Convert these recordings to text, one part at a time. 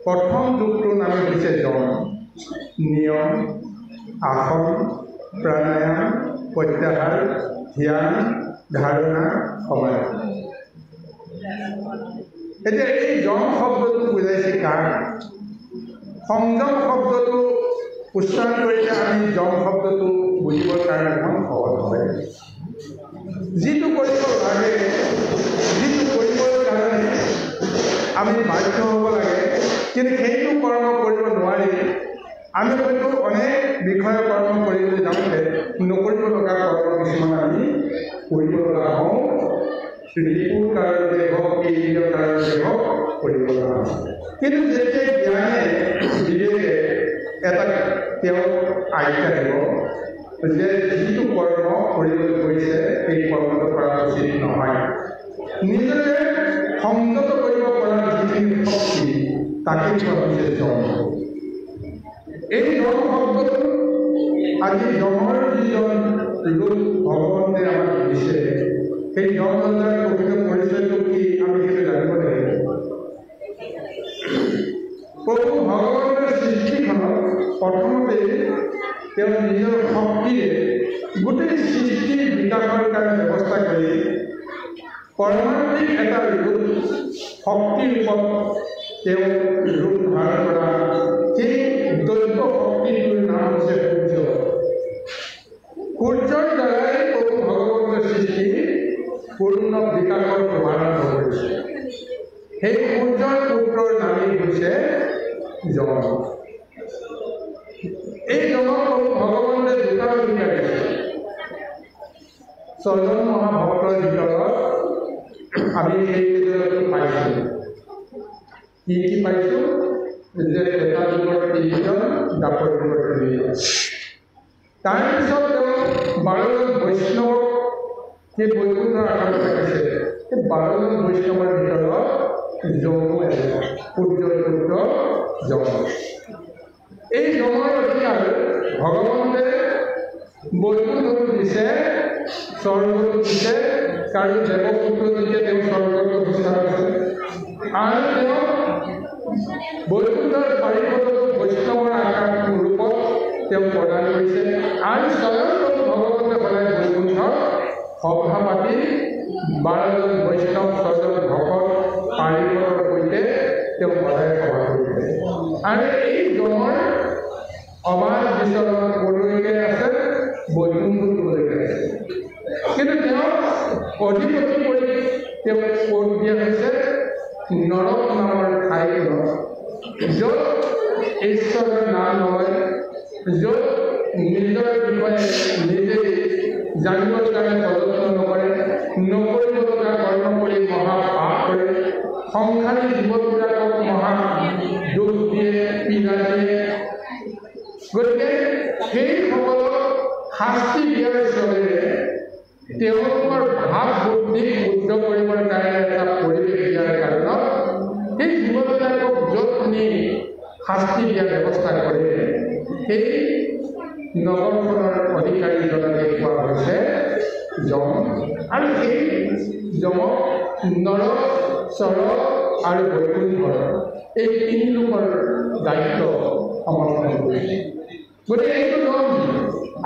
प्रथम যুগটোৰ নাম হৈছে যম। নিয়ম, আসন, প্ৰাণায়াম, প্ৰত্যাহাৰ, ধ্যান, ধাৰণা, সমাধি। এতিয়া এই যম শব্দটো বুজাইছে কাক? সংযম শব্দটো উচ্চাৰণ কৰিলে আমি যম শব্দটো বুজিবৰ কাৰণে অকণ সহজ হয়। যিটো কৰিব লাগে, যিটো কৰিবৰ কাৰণে আমি বাধ্য হ'ব লাগে, কিন্তু সেইটো কৰ্ম কৰিব নোৱাৰি আমি হয়তো অনেক বিষয় কৰ্ম কৰিবলৈ যাওঁতে নকৰিব লগা কৰ্ম কিছুমান আমি কৰিব লগা হওঁ। ৰিপুৰ কাৰণতে হওক, ইন্দ্ৰিয়ৰ কাৰণতে হওক কৰিব লগা হওঁ। কিন্তু যেতিয়া জ্ঞানে বিবেকে এটা তেওঁক আজ্ঞা দিব যে যিটো কৰ্ম কৰিবলৈ কৰিছে এই কৰ্মটো কৰা উচিত নহয়, নিজকে সংযত কৰিব পৰা যিখিনি শক্তি তাকে কোৱা হৈছে যম। এই যম শব্দটো আজি যমৰ যিজন ৰূপ ভগৱন্তে আমাক দিছে, সেই যম ৰজাৰ প্ৰকৃত পৰিচয়টো কি আমি সেইটো জানিব লাগিব। প্ৰভু ভগৱন্তৰ সৃষ্টিখনত প্ৰথমতে তেওঁ নিজৰ শক্তিৰে গোটেই সৃষ্টিৰ বিকাশৰ কাৰণে ব্যৱস্থা কৰি পৰমাণিক এটা ৰূপ শক্তি ৰূপত তেওঁ ৰূপ ধাৰণ কৰা সেই দৈৱ শক্তিটোৰ নাম হৈছে সূৰ্য। সূৰ্যৰ দ্বাৰাই প্ৰভু ভগৱন্তৰ সৃষ্টি পূৰ্ণ বিকাশৰ শুভাৰম্ভ কৰিছে। সেই সূৰ্যৰ পুত্ৰৰ নামেই হৈছে যম। এই যমক প্ৰভু ভগৱন্তে দুটা ভূমিকা দিছে। ছজন মহাভক্তৰ ভিতৰত আমি সেই ভিতৰতো পাইছোঁ। কি কি পাইছোঁ? যে এটা যুগৰ ৩জন, দাপৰ যুগৰ ৩জন। তাৰপিছত তেওঁ ১২জন বৈষ্ণৱক সেই বৈকুণ্ঠৰ আকাৰত ৰাখিছে। সেই ১২জন বৈষ্ণৱৰ ভিতৰত যমো এজন, সূৰ্যৰ পুত্ৰ যম। এই যমৰ অধিকাৰ ভগৱন্তে বৈকুণ্ঠটো দিছে, স্বৰ্গটো দিছে, কাৰণ দেৱপুত্ৰটিকে তেওঁ স্বৰ্গত প্ৰতিষ্ঠা কৰিছে। আৰু তেওঁ বৈকুণ্ঠৰ পাৰিপদটো বৈষ্ণৱৰ আকাৰ ৰূপত তেওঁ প্ৰদান কৰিছে। আৰু স্বয়ং ভগৱন্তে সদায় বৈকুণ্ঠৰ সভা পাতি ১২জন বৈষ্ণৱ, ৬জন ভকত পাৰিপদৰ সৈতে তেওঁ সদায় সভা কৰিছে। আৰু এই যমৰ অবাধ বিচৰণ কলৈকে আছে? বৈকুণ্ঠলৈকে আছে। কিন্তু তেওঁ অধিপতি কৰি তেওঁক ক'ত দিয়া হৈছে? নৰক নামৰ ঠাইখনত, য'ত ঈশ্বৰৰ নাম নহয়, য'ত নিজৰ বিষয়ে নিজেই জানিবৰ কাৰণে প্ৰযত্ন নকৰে, নকৰিব লগা কৰ্ম কৰি মহা পাপ কৰে, সংসাৰী জীৱবিলাকক মহা দুখ দিয়ে, পীড়া দিয়ে। গতিকে সেইসকলক শাস্তি দিয়াৰ চলেৰে তেওঁলোকৰ ভাৱ বুদ্ধি শুদ্ধ কৰিবৰ কাৰণে এটা পৰিৱেশ দিয়াৰ কাৰণত সেই জীৱবিলাকক য'ত নি শাস্তি দিয়াৰ ব্যৱস্থা কৰে, সেই নগৰখনৰ অধিকাৰীজনকে কোৱা হৈছে যম। আৰু সেই যমক নৰ, চৰ আৰু বৈকুণ্ঠৰ এই ৩ লোকৰ দায়িত্ব সমৰ্পণ কৰিছে। গতিকে এইটো যম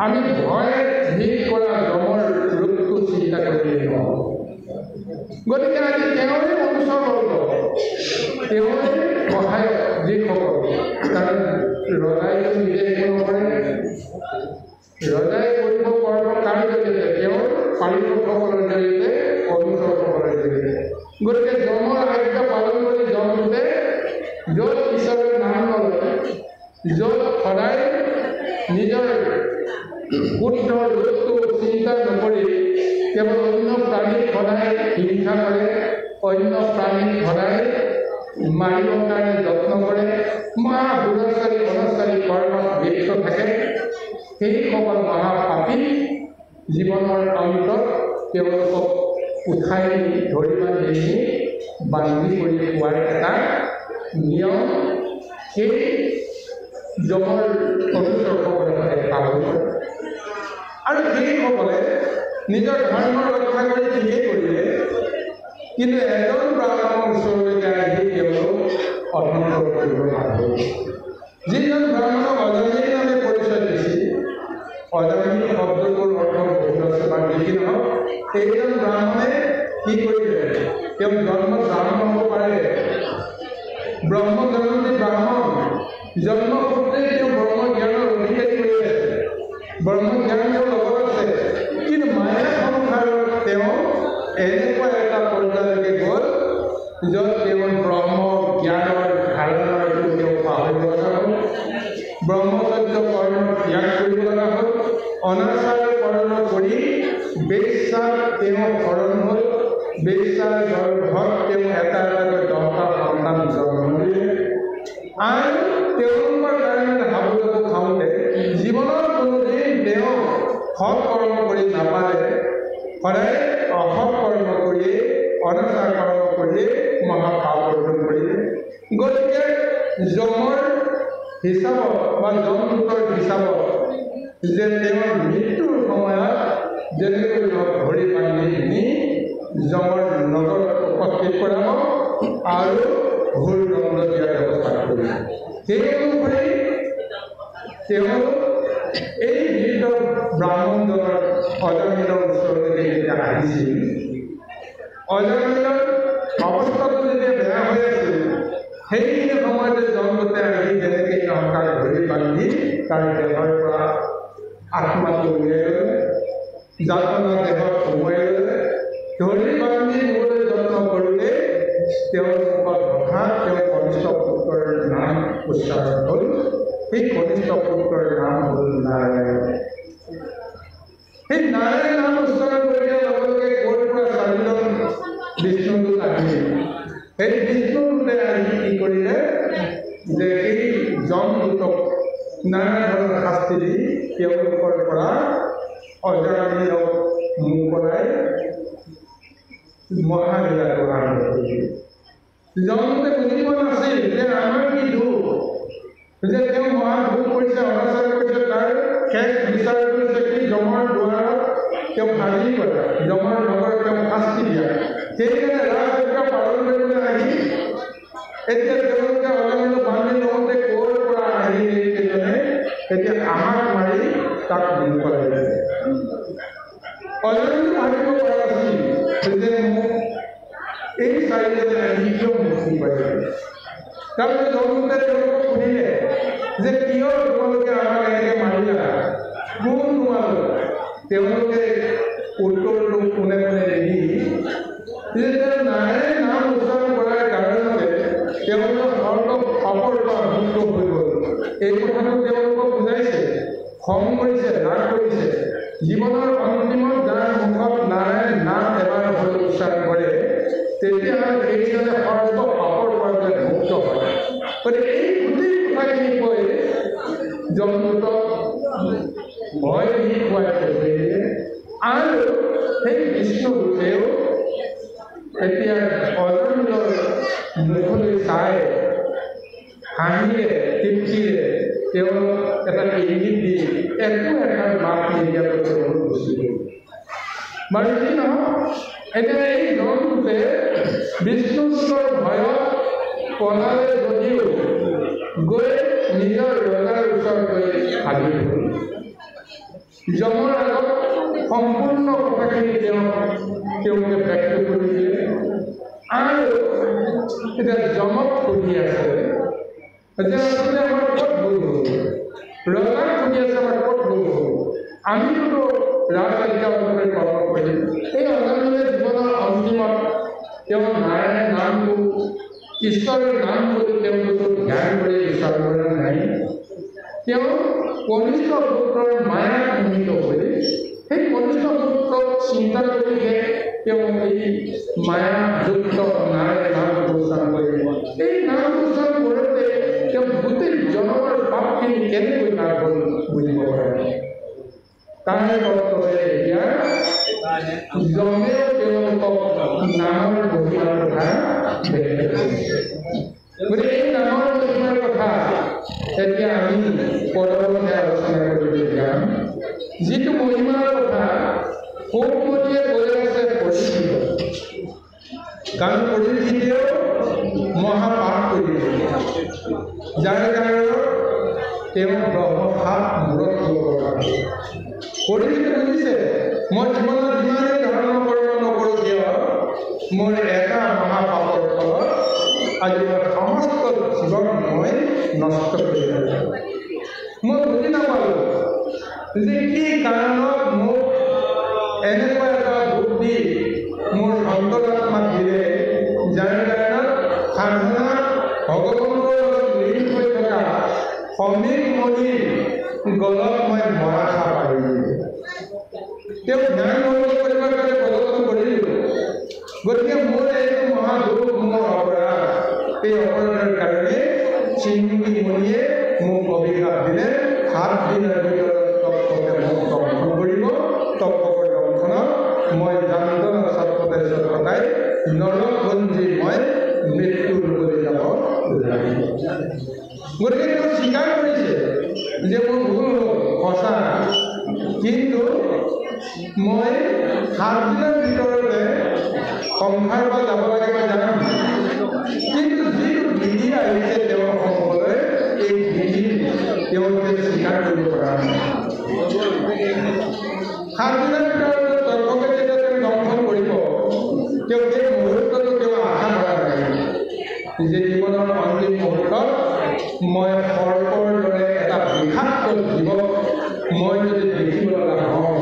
আমি ভয় ভিত কৰা যমৰ ৰূপটো চিন্তা কৰিলে নহ'ব। গতিকে আজি তেওঁৰে অনুচৰবৰ্গ, তেওঁৰে সহায়ক যিসকল, কাৰণ ৰজাইতো নিজে একো নকৰে, ৰজাই কৰিব কৰ্ম কাৰ জৰিয়তে? তেওঁৰ পাৰিষদসকলৰ জৰিয়তে, অনুচৰসকলৰ জৰিয়তে। গতিকে যমৰ আজ্ঞা পালন কৰি যমৰূপে য'ত ঈশ্বৰৰ নাম নলয়, য'ত সদায় নিজৰ শুদ্ধ ৰূপটো চিন্তা নকৰি কেৱল অন্য প্ৰাণীক সদায় হিংসা কৰে, অন্য প্ৰাণীক সদায় মাৰিবৰ কাৰণে যত্ন কৰে, মহা দুৰাচাৰী অনাচাৰী কৰ্মত লিপ্ত থাকে, সেইসকল মহাপাপী জীৱনৰ অন্তত তেওঁলোকক উঠাই ধৰি বান্ধি কৰি খোৱাৰ এটা নিয়ম সেই যমৰ অনুচৰসকলে পালন কৰে। আৰু সেইসকলে নিজৰ ধৰ্ম ৰক্ষা কৰি ঠিকেই কৰিলে, কিন্তু এজন ব্ৰাহ্মণৰ ওচৰলৈকে আহি তেওঁলোক অধৰ্ম কৰিব নোৱাৰে। যিজন ব্ৰাহ্মণক অজামিল নামে পৰিচয় দিছিল, অজামিল শব্দটোৰ অৰ্থ বহুত আছে বা বেছি নহওক, সেইজন ব্ৰাহ্মণে কি কৰিলে? তেওঁ জন্ম ব্ৰাহ্মণ হ'ব পাৰে, ব্ৰহ্ম জন্মী ব্ৰাহ্মণ, জন্মসূত্ৰে তেওঁ ব্ৰহ্ম জ্ঞানৰ অনাচাৰ কৰ্ম কৰি বেশ্যাৰ তেওঁ শৰণ হ'ল। বেশ্যাৰ গৰ্ভত তেওঁ এটা 10টা সন্তান জন্ম দিলে আৰু তেওঁলোকৰ কাৰণে হাবুডাবু খাওঁতে জীৱনত কোনোদিন তেওঁ সৎ কৰ্ম কৰি নাপালে। সদায় অসৎ কৰ্ম কৰিয়ে অনাচাৰ কৰ্ম কৰিয়ে মহাপাপ অৰ্জন কৰিলে। গতিকে যমৰ হিচাপত বা যমদূতৰ হিচাপত যে তেওঁৰ মৃত্যুৰ সময়ত যেনেকৈ ধৰি বান্ধি নি যমৰ নগৰত উপস্থিত কৰাব আৰু ঘোৰ দণ্ড দিয়াৰ ব্যৱস্থা কৰিলে। সেই অনুসৰি তেওঁ এই বৃদ্ধ ব্ৰাহ্মণজনৰ অজামিলৰ ওচৰলৈ যেতিয়া আহিছিল, অজামিলৰ অৱস্থাটো যেতিয়া বেয়া হৈ আছিল, সেইখিনি সময়তে যমদূতে আহি যেনেকৈ তাক ধৰি বান্ধি তাৰ দেহৰ পৰা আত্মাটো উলিয়াই ল'লে, যাতনা দেহত সোমোৱাই ল'লে। ধৰি বান্ধি নিবলৈ যত্ন কৰোঁতে তেওঁৰ মুখত হঠাৎ তেওঁৰ কনিষ্ঠ পুত্ৰৰ নাম উচ্চাৰণ হ'ল। সেই কনিষ্ঠ পুত্ৰৰ নাম হ'ল নাৰায়ণ। সেই নাৰায়ণ নাম উচ্চাৰণ কৰি দিয়াৰ লগে লগে ক'ৰ পৰা চাৰিজন বিষ্ণুদূত আহিল। সেই বিষ্ণুদূতে আহি কি কৰিলে যে এই যমদূতক নানা ধৰণৰ শাস্তি দি তেওঁলোকৰ পৰা অজামিলক মোকলাই মহালীলাটো আৰম্ভ কৰিলে। যমদূতে বুজি পোৱা নাছিল যে আমাৰ কি দুখ, যে তেওঁ মহা দুখ কৰিছে, অনাচাৰ কৰিছে। তাৰ শেষ বিচাৰ কৰিছে কি যমৰ দুৱাৰত তেওঁ হাজিৰ কৰা, যমৰ নগৰত তেওঁ শাস্তি দিয়া। সেইকাৰণে ৰাজযজ্ঞ পালন কৰিবলৈ আহি এতিয়া তেওঁলোকে অজামিলক বান্ধি লওঁতে ক'ৰ পৰা আহিলে এইকেইজনে এতিয়া আমাক মাৰি তাক মোকলাই দিলে। অজামিলে ভাবিব পৰা নাছিল যে মোক এই চাৰিজনে আহি কিয় মুক্তি পাইছে। তাৰপিছত যমদূতে তেওঁলোকক সুধিলে যে কিয় তোমালোকে আমাক এনেকৈ মাৰিলা, কোন তোমালোক? তেওঁলোকে উত্তৰটো কোনে কোনে নিদি যে নাৰায়ণ নাম উচ্চাৰণ কৰাৰ কাৰণতে তেওঁলোকৰ স্বৰ্গ পাপৰ পৰা মুক্ত হৈ গ'ল। এই কথাটো তেওঁলোকক বুজাইছে, খং কৰিছে, ৰাগ কৰিছে। জীৱনৰ অন্তিমত যাৰ মুখত নাৰায়ণ নাম এবাৰ হৈ উচ্চাৰণ কৰে তেতিয়াহ'লে সেইজনে সৰ্ব পাপৰ পৰা মুক্ত হয়। গতিকে এই গোটেই কথাখিনি কৈ যমদূতক ভয় দি খুৱাই পঠিয়াই দিয়ে। আৰু সেই বিষ্ণুদূতেও এতিয়া অজামিলৰ মুখলৈ চাই হাঁহিৰে তৃপ্তিৰে তেওঁলোক এটা ইংগিত দি একো এষাৰ মাত নিদিয়াকৈ গুচি গ'ল। বাৰু যি নহওক, এতিয়া এই যমদূতে বিষ্ণুদূতৰ ভয়ত পলালে যদিও গৈ নিজৰ ৰজাৰ ওচৰত গৈ হাজিৰ হ'ল। যমৰ আগত সম্পূৰ্ণ কথাখিনি তেওঁলোকে ব্যক্ত কৰি দিলে। আৰু এতিয়া যমক সুধি আছে যে আচলতে আমাৰ ক'ত ভুল হ'ল, ৰজাক সুধি আছে আমাৰ ক'ত ভুল হ'ল, আমিতো ৰাজকাৰ্য অনুসৰি কৰ্ম কৰিম। এই অজামিলে জীৱনৰ অন্তিমত তেওঁ নাৰায়ণ নামটো ঈশ্বৰৰ নাম বুলি তেওঁলোকে ধ্যান কৰি উচ্চাৰণ কৰা নাই। তেওঁ কনিষ্ঠ পুত্ৰৰ মায়াত মোহিত হৈ সেই কনিষ্ঠ পুত্ৰক চিন্তা কৰিহে তেওঁ এই মায়াযুক্ত নাৰায়ণ নামটো উচ্চাৰণ কৰিব। এই নাম উচ্চাৰণ কৰোঁতে তেওঁ গোটেই জনমৰ পাপখিনি কেনেকৈ তাৰ হ'ল বুজিব পাৰে। তাৰে তত্ত্বৰে এতিয়া যমেও তেওঁলোকক নামৰ মহিমাৰ কথা ব্যাখ্যা কৰিছে। গতিকে এই নামৰ মহিমাৰ কথা এতিয়া আমি পৰৱৰ্তী আলোচনা কৰিবলৈ যাম। যিটো মহিমাৰ কথা সৌমতীয়ে কৈ আছে পৰিচিত, কাৰণ পৰিচিতেও মহাপাপ কৰিলে, যাৰ কাৰণত তেওঁ ব্ৰহ্মসাপ মূৰত ল'ব লগা হ'ল। পৰিচিতে বুজিছে মই জীৱনত যিমানেই ধৰ্ম কৰ্ম নকৰোঁ কিয় মোৰ এটা মহাপাপৰ ফলত আজি মই সমস্ত জীৱন মই নষ্ট কৰি পেলালোঁ। মই বুজি নাপালোঁ যে কি কাৰণত মোক এনেকুৱা এটা দুখ দি মোৰ অন্তৰাত্মাক দিলে, যাৰ কাৰণত সাধনাত ভগৱন্তৰ লগত লীন হৈ থকা সমীৰ মণিৰ গলত মই মৰা সাপ পাৰিলোঁ তেওঁ ধ্যান ভংগ কৰিবৰ কাৰণে প্ৰদৰ্শন কৰিলোঁ গতিকে মোৰ এইটো মহাদুখ মোৰ অপৰাধ এই অপৰাধৰ কাৰণে চিন্মুখী মুনিয়ে মোক অভিশাপ দিলে 7 দিনৰ ভিতৰত তপকে মোক দংশন কৰিব তপকৰ দংশনত মই যান্তন সত্ৰতে সত্ৰতাই নৰকঞ্জী মই মৃত্যুৰ কৰি যাব লাগিব গতিকে তেওঁ স্বীকাৰ কৰিছে যে মোৰ ভুল হ'ল সঁচা কিন্তু মই 7 দিনৰ ভিতৰতে সংসাৰ বা যাব লাগে মই জানো কিন্তু যিটো বিধি আহিছে তেওঁৰ সন্মুখলৈ এই বিধি তেওঁলোকে স্বীকাৰ কৰিব পৰা নাই 7 দিনৰ ভিতৰতে তৰ্ককে যেতিয়া তেওঁ দংশন কৰিব তেওঁ সেই মুহূৰ্তটো তেওঁ আশা কৰা নাই যে জীৱনৰ অন্তিম মুহূৰ্তত মই সৰ্পৰ দৰে এটা বিষাক্ত জীৱক মই যদি দেখিব লগা হওঁ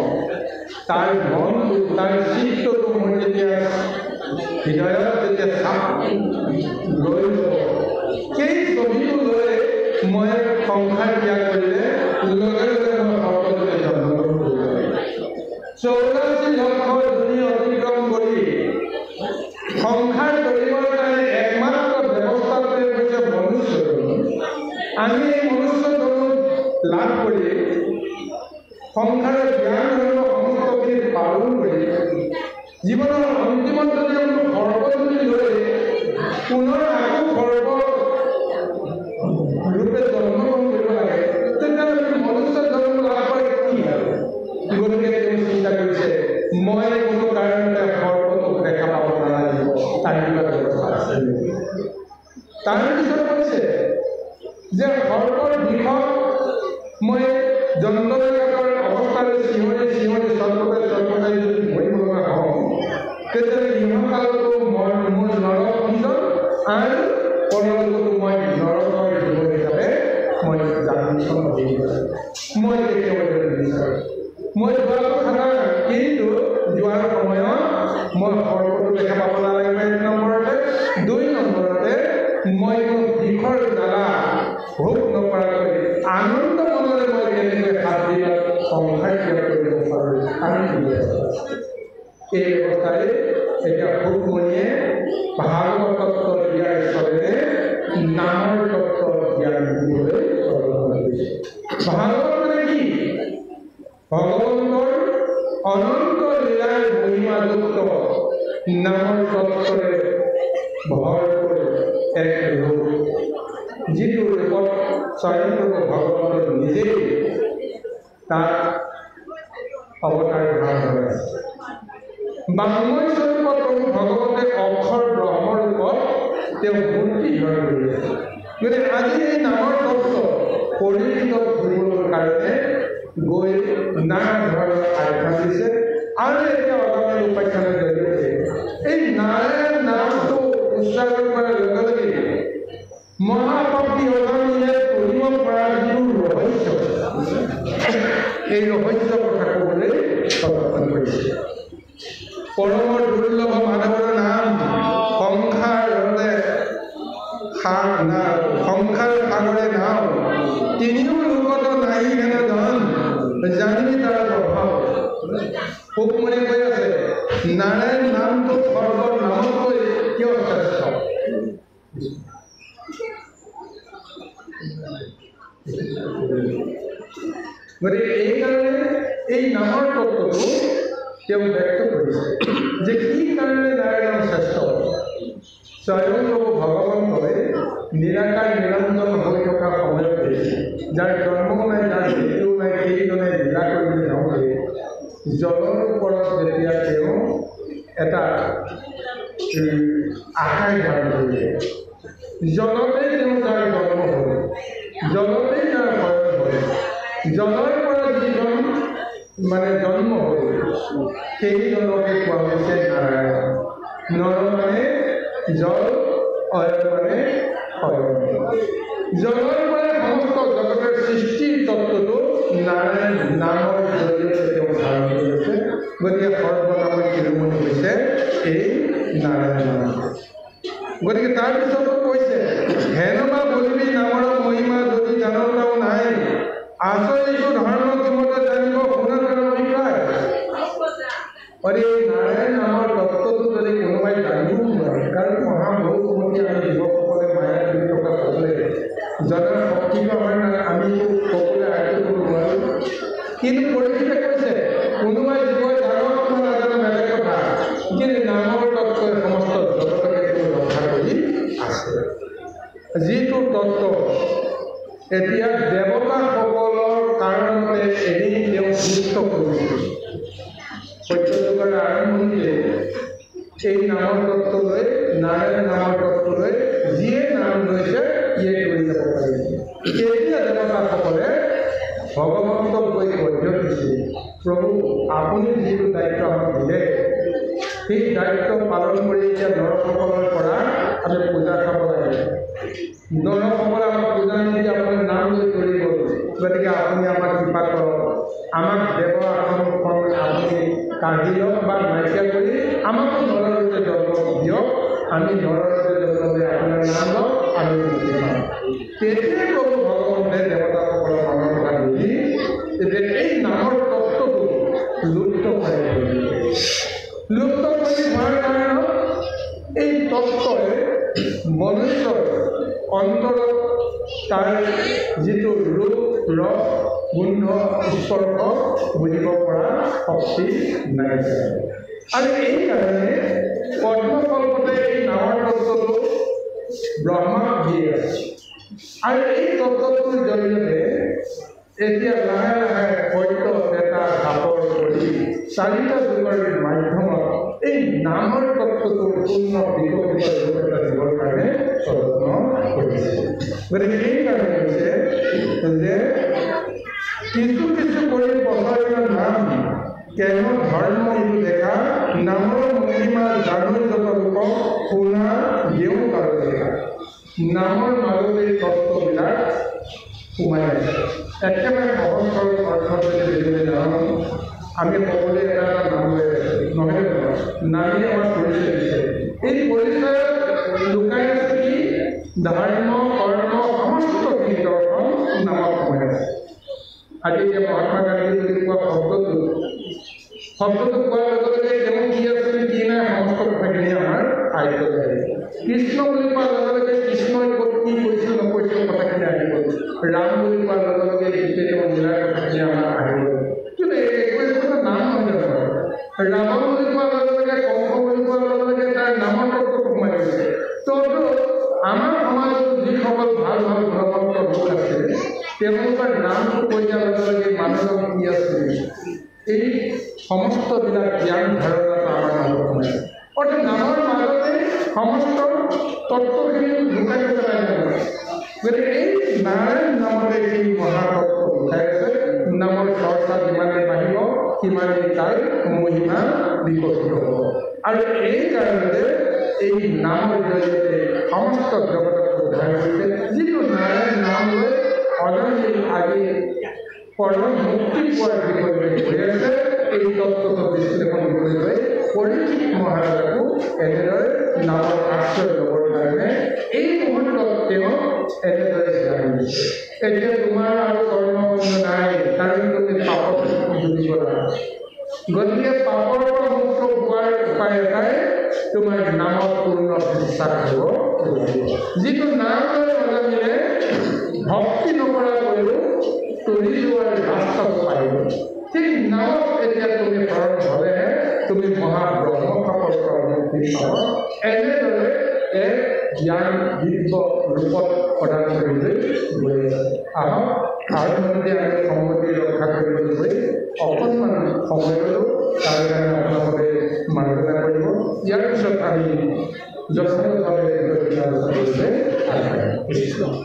তাৰ মনটো তাৰ চিত্তটো মোৰ যেতিয়া হৃদয়ত যেতিয়া চাপ লৈ ল'ব সেই ছবিটো লৈ মই সংসাৰ ত্যাগ কৰিলে লগে লগে মই সৰ্পলৈ জন্মগ্ৰহণ কৰিব লাগিব 84 লক্ষ ধূলি অতিক্ৰম কৰি সংসাৰ কৰিবৰ কাৰণে একমাত্ৰ ব্যৱস্থাটোৱে হৈছে মনুষ্য আমি এই মনুষ্য লাভ কৰি সংসাৰৰ জ্ঞান ধৰ্ম সমস্তখিনি পালন কৰি জীৱনৰ অন্তিমত যদি আমি সৰ্বজনী লৈ পুনৰ আকৌ সৰ্ব ৰূপে জন্মগ্ৰহণ কৰিব লাগে তেতিয়াহ'লে মনুষ্য জন্ম লাভ কৰে কি গতিকে তেওঁ চিন্তা কৰিছে মই কোনো কাৰণতে সৰ্বটোক দেখা পাব নালাগিব তাৰ কিবা ব্যৱস্থা আছে তাৰ পিছত কৈছে যে সৰ্বৰ বিষত মই যন্ত্ৰবিলাকৰ অৱস্থাৰে চিঞৰি চিঞৰি চৰ্পকাই যদি মৰিব লগা হওঁ তেতিয়াহ'লে ইহকালতো মই মোৰ নৰকঞ্জন আৰু পৰলোকতো মই নৰকৰ জীৱ হিচাপে মই জাগৰণ দিব মই দেখিবলৈ নিবিচাৰোঁ মই যোৱাটো খানা কিন্তু যোৱাৰ সময়ত মই সৰ্বটো দেখা পাব নালাগিব 1 নম্বৰতে 2 নম্বৰতে মই কোনো বিষৰ জ্বালা ভোগ নকৰাকৈ আনন্দ মনেৰে মই কেনেকৈ 7 দিনত সংসাৰ ত্যাগ কৰিব পাৰোঁ আমি এই ব্যৱস্থাৰে এতিয়া ভোগমণিয়ে ভাগৱত তত্ত্ব দিয়াৰ চলেৰে নামৰ তত্ত্ব জ্ঞান দিবলৈ প্ৰদৰ্শন কৰিছে ভাগৱত মানে কি ভগৱন্তৰ অনন্ত লীলাৰ মহিমাযুক্ত নামৰ তত্ত্বৰে ভৰপূৰ এক ৰূপ যিটো ৰূপত স্বয়ংপ্ৰভু ভগৱন্তৰ নিজেই তাত অৱতাৰ ধাৰণ হৈ আছে বাংময় স্বৰূপত প্ৰভু ভগৱতে অক্ষৰ ব্ৰহ্মৰূপত তেওঁ মূৰ্তি ধাৰণ কৰি আছে গতিকে আজি এই নামৰ তত্ত্ব পৰিচিত কৰিবৰ কাৰণে গৈ নানা ধৰণৰ আখ্যা দিছে আৰু এতিয়া অগমন উপাখ্যানৰ জৰিয়তে এই নাৰায়ণ নামটো উচ্চাৰণ কৰাৰ লগে লগে মহাভক্তি অগমনে কৰিব পৰা যিটো ৰহস্য এই ৰহস্য কথা ক'বলৈ প্ৰদৰ্শন কৰিছে পৰমৰ দুৰ্লভ মাধৱৰ নাম সংসাৰ সাগৰে নাম তিনিও লোকত নাহি হেন ধন জানি তাৰ প্ৰভাৱ ভোগমণি কৈ আছে নাৰায়ণ নামটো সৰ্বৰ নামতকৈ কিয় শ্ৰেষ্ঠ গতিকে এইকাৰণে এই নামৰ তত্ত্বটো তেওঁ ব্যক্ত কৰিছে যে কি কাৰণে নাৰায়ণ শ্ৰেষ্ঠ স্বয়ংপ্ৰভু ভগৱন্তই নিৰাকাৰ নিৰঞ্জন হৈ থকা সময়তে যাৰ জন্ম নাই যাৰ মৃত্যু নাই সেইজনে লীলা কৰিবলৈ নহ'লে জলৰ ওপৰত যেতিয়া তেওঁ এটা আশাই ধাৰণ কৰিলে জলতেই তেওঁ যাৰ জন্ম হ'ল জলতেই তাৰ শয়ন হ'ল জলৰ পৰা যিজন মানে জন্ম হ'ল সেইজনকে কোৱা হৈছে নাৰায়ণ নৰ মানে জল অয় মানে শয়ন জলৰ পৰা সমস্ত জগতৰ সৃষ্টিৰ তত্ত্বটো নাৰায়ণ নামৰ জৰিয়তে তেওঁ ধাৰণ কৰিছে গতিকে সৰ্বনামৰ শিৰোমণি হৈছে এই নাৰায়ণ নাম গতিকে তাৰপিছতো কৈছে হেনবা বলিবি নামৰ মহিমা যদি জানতাও নাই আচৰি এতিয়া দেৱতাসকলৰ কাৰণতে এদিন তেওঁ সুস্থ কৰিছিল। সত্যযুগৰ আৰম্ভণিতে এই নামৰ তত্ত্ব লৈ নাৰায়ণ নামৰ তত্ত্ব লৈ যিয়ে নাম লৈছে ইয়ে কৰি যাব পাৰিছে। এতিয়া দেৱতাসকলে ভগৱন্তক গৈ বৈধ দিছিল, প্ৰভু আপুনি যিটো দায়িত্ব আমাক দিলে সেই দায়িত্ব পালন কৰি এতিয়া নৰসকলৰ পৰা আমি পূজা খাব লাগে। নৰসকলে আমাক পূজা নিদি আপোনাৰ নাম লৈ কৰি গ'ল, গতিকে আপুনি আমাক কৃপা কৰক, আমাক দেৱ আসনখন আপুনি কাঢ়ি লওক বা নাইকিয়া কৰি আমাকো নৰৰূপে জন্ম দিয়ক, আমি নৰৰূপে জন্ম দি আপোনাৰ নাম লওক, আমি মুক্তি পাম। তেতিয়াই প্ৰভু ভগৱন্তে দেৱতাসকলৰ মনৰ কথা বুজি যে এই নামৰ তত্ত্বটো লুপ্ত কৰি লুপ্ত কৰি হোৱাৰ কাৰণত এই তত্ত্বই মনুষ্যৰ অন্তৰত তাৰ যিটো ৰূপ ৰস গোন্ধ স্পৰ্শ বুজিব পৰা শক্তি নাইকিয়া। আৰু এইকাৰণে পদ্মকল্পতে এই নামৰ তত্ত্বটো ব্ৰহ্মাক দি আছে। আৰু এই তত্ত্বটোৰ জৰিয়তে এতিয়া লাহে লাহে সত্য এটা ঘাপৰ কৰি চাৰিটা যুগৰ মাধ্যমত এই নামৰ তত্ত্বটোৰ পূৰ্ণ বিকশিত ৰূপ এটা দিবৰ কাৰণে যত্ন কৰিছে। গতিকে এইকাৰণে হৈছে যে কিছু কিছু কৰি বছৰীয়া নাম কেন ধৰ্ম ইটো দেখা, নামৰ মহিমা জানো যত লোকক শুনা দেও কাৰো দেখা। নামৰ মাজতে তত্ত্ববিলাক সোমাই আছে। একেবাৰে সহজ সৰল অৰ্থ যদি দিবলৈ যাওঁ, আমি সকলোৱে এটা এটা নাম লৈ আছোঁ, নহয় জানো? নামে আমাৰ পৰিচয় দিছে। এই পৰিচয়ত লুকাই আছে কি? ধৰ্ম কৰ্ম সমস্তখিনি দৰ্শন নামত সোমাই আছে। আজি এতিয়া মহাত্মা গান্ধী বুলি কোৱা শব্দটো কোৱাৰ লগে লগে তেওঁ কি আছিল কি নাই সমস্ত কথাখিনি আমাৰ আয়ত্তত আহিছে। কৃষ্ণ বুলি কোৱাৰ লগে লগে কৃষ্ণই ক'ত কি কৰিছিল নকৰিছিল কথাখিনি আহি গ'ল। ৰাম বুলি কোৱাৰ লগে লগে গোটেই তেওঁ লীলাৰ কথাখিনি আমাৰ আহি গ'ল। কিন্তু একো নাম নহয় জানো? ৰাৱণ বুলি কোৱাৰ লগে লগে কংস বুলি কোৱাৰ লগে লগে তাৰ নামৰ তত্ত্বটো সোমাই গৈছে। ততো আমাৰ সমাজত যিসকল ভাল ভাল গুণৱন্ত লোক আছে তেওঁলোকৰ নামটো কৈ দিয়াৰ লগে লগে মানুহজন কি আছে এই সমস্তবিলাক জ্ঞান ধাৰণাটো আমাৰ মাজত সোমাই। অৰ্থাৎ নামৰ মাজতে সমস্ত তত্ত্বখিনি লুকাই পেলাই যাব। গতিকে এই নাৰায়ণ নামতে এই মহাতত্ত্ব লুকাই আছে। নামৰ চৰ্চা যিমানে বাঢ়িব সিমানেই তাৰ মহিমা বিকশিত হ'ব। আৰু এই কাৰণতে এই নামৰ জৰিয়তে সমস্ত জগতক উদ্ধাৰ কৰিছে। যিটো নাৰায়ণ নাম লৈ অজন্তি আজি পৰম মুক্তি পোৱাৰ বিষয়লৈ গৈ আছে, এই তত্ত্বটো বিশ্লেষণ কৰি লৈ পৰীক্ষিত মহাৰাজকো এনেদৰে নামৰ আশ্ৰয় ল'বৰ কাৰণে এই মুহূৰ্তত তেওঁ এনেদৰে জানি দিছে। এতিয়া তোমাৰ আৰু কৰ্মবন্ধ নাই, কাৰণ তুমি পাপত জুৰিব লাগে। গতিকে পাপৰ পৰা মুক্ত হোৱাৰ উপায় এটাই তোমাৰ নামত পূৰ্ণ বিশ্বাস হ'ব লাগিব। যিটো নাম লৈ অজানিলে ভক্তি নকৰাকৈও তৰি যোৱাৰ ৰাস্তাটো পাৰিব। সেই নামত এতিয়া তুমি শৰণ হ'লেহে তুমি মহাব্ৰহ্মপাপৰ পৰা মুক্তি পাব। এনেদৰে এক জ্ঞান দিব্য ৰূপত প্ৰদান কৰিবলৈ গৈ আছে। আহক আৰম্ভণিতে আমি সংগতি ৰক্ষা কৰিবলৈ গৈ অকণমান সময় ল'লোঁ, তাৰ কাৰণে আপোনালোকে মাৰ্জনা কৰিব। ইয়াৰ পিছত আমি যথাযথভাৱে আলোচনা কৰিবলৈ আগবাঢ়িম।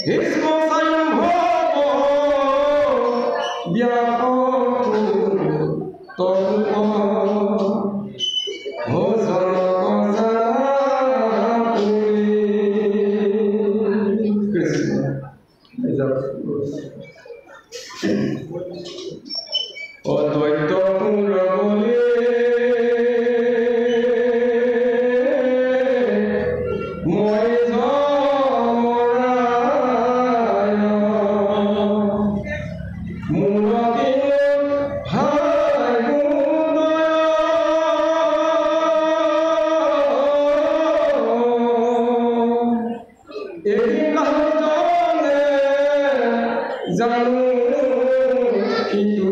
ভীষ্ম সম্ভৱ ব্যাপক তল্প ভোজন অদ্বৈত পুরবলে মই জমরায় মূলকে ভাগুন এই কাহজনে জানো কিন্তু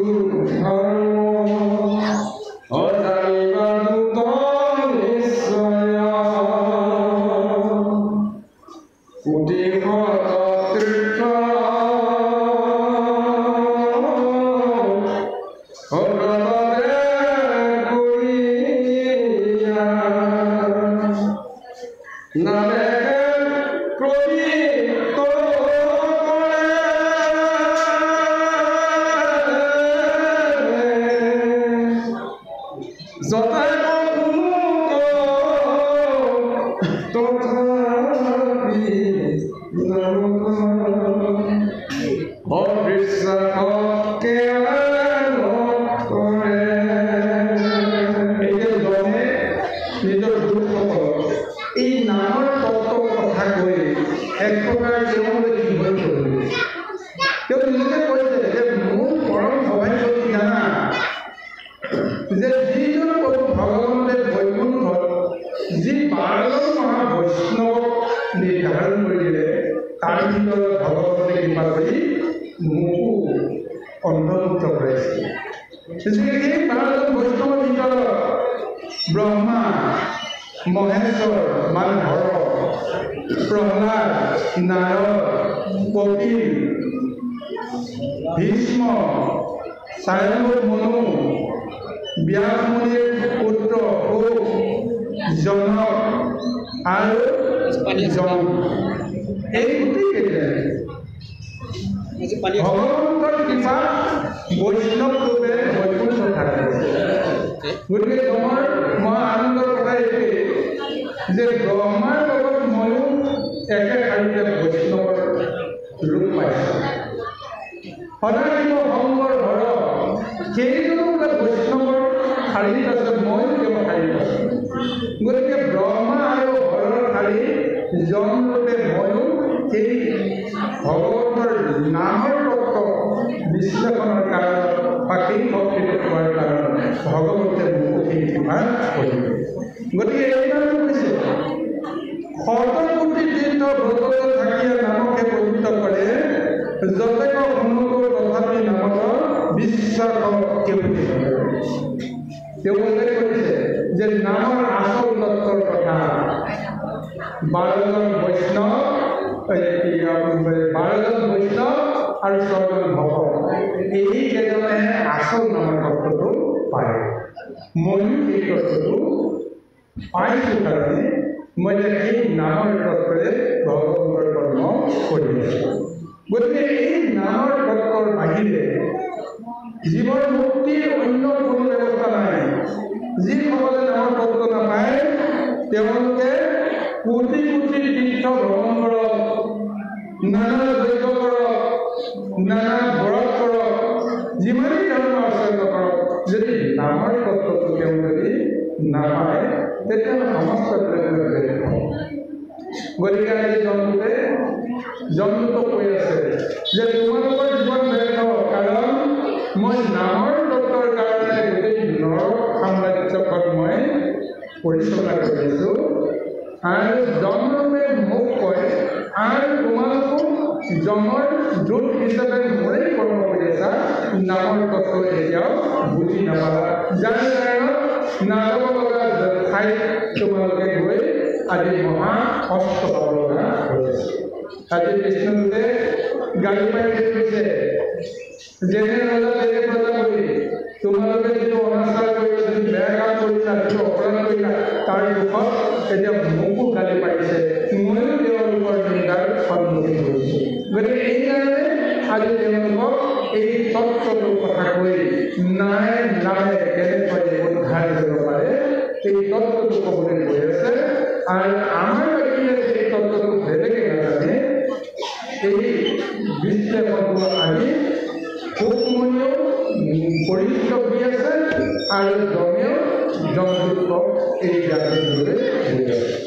ব্রহ্মা মহেশ্বর মান হর প্রহ্লাদ নারদ কপিল ভীষ্ম স্বয়ম্ভূ মনু ব্যাস মুনির পুত্র ও জনক আর জন এই ভগবন্তৰ কৃপা বৈষ্ণৱ ৰূপে বৈকুণ্ঠ থাকে গতিকে তোমাৰ মই আনন্দৰ কথা এইটোৱে যে ব্ৰহ্মাৰ লগত ময়ো একে শাৰীতে বৈষ্ণৱৰ ৰূপ পাইছোঁ সদাশিৱ শংকৰ হৰ সেইজনো বোলে বৈষ্ণৱৰ শাৰীত আছে ময়ো তেওঁ শাৰীত আছোঁ গতিকে ব্ৰহ্মা আৰু হৰৰ শাৰী জন ৰূপে ময়ো সেই ভগৱন্তৰ নামৰ তত্ত্ব বিশ্লেষণৰ কাৰণত বা সেই শক্তিটো পোৱাৰ কাৰণত ভগৱন্তে মোকো সেই কৃপা কৰিব গতিকে এইকাৰণে কৈছোঁ শতকোটি তীৰ্থ ব্ৰতত থাকিয়ে নামকে পবিত্ৰ কৰে যতেক শুনকো তথাপি নামত বিশ্বাস কেৱলি তেওঁ উল্লেখ কৰিছে যে নামৰ আচল তত্ত্বৰ কথা 12জন বৈষ্ণৱ 12জন বৈষ্ণৱ আৰু 6জন ভকত এইকেইজনে আচল নামৰ তত্ত্বটো পায় ময়ো সেই তত্ত্বটো পাইছোঁ কাৰণে মই সেই নামৰ তত্ত্বৰে ভগৱন্তৰ কৰ্ম কৰি আছোঁ গতিকে এই নামৰ তত্ত্বৰ বাহিৰে জীৱৰ মুক্তিৰ অন্য কোনো ব্যৱস্থা নাই যিসকলে নামৰ তত্ত্ব নাপায় তেওঁলোকে কোটি কোটি তীৰ্থ ভ্ৰমণ কৰক নানা যজ্ঞ কৰক নানা ব্ৰত কৰক যিমানেই ধৰণৰ আচৰণ কৰক যদি নামৰ তত্ত্বটো তেওঁ যদি নাপায় তেতিয়াহ'লে সমস্ত গতিকে আজি জন্মটো কৈ আছে যে তোমালোকৰ জীৱন ব্যৰ্থ কাৰণ মই নামৰ তত্ত্বৰ কাৰণে গোটেই নৰক সাম্ৰাজ্যখন মই পৰিচালনা কৰিছোঁ আৰু জন্মৰূপে মোক কয় আৰু তোমালোকো জন্মৰ দূত হিচাপে মোৰেই কৰ্ম কৰি আছা নামৰ তত্ত্ব এতিয়াও বুজি নাপালা যাৰ কাৰণত নাযাব লগা ঠাইত তোমালোকে গৈ আজি মহা কষ্ট পাব লগা হৈছে আজি কৃষ্ণদূতে গালি পাৰি কৈছে যেনে ৰজা তেনে প্ৰজা কৰি তোমালোকে যিটো অনাচাৰ কৰিলা যিটো বেয়া কাম কৰিলা যিটো অপৰাধ কৰিলা তাৰ দুখত এতিয়া মোকো গালি পাৰিছে ময়ো তেওঁলোকৰ নিন্দাৰ সন্মুখীন হৈছোঁ ষ্টেপতো আমি সুকমনীয় পৰিচিত হৈ আছে আৰু জমেও জনযুক্তক এই জাতিটোলৈ গৈ আছে।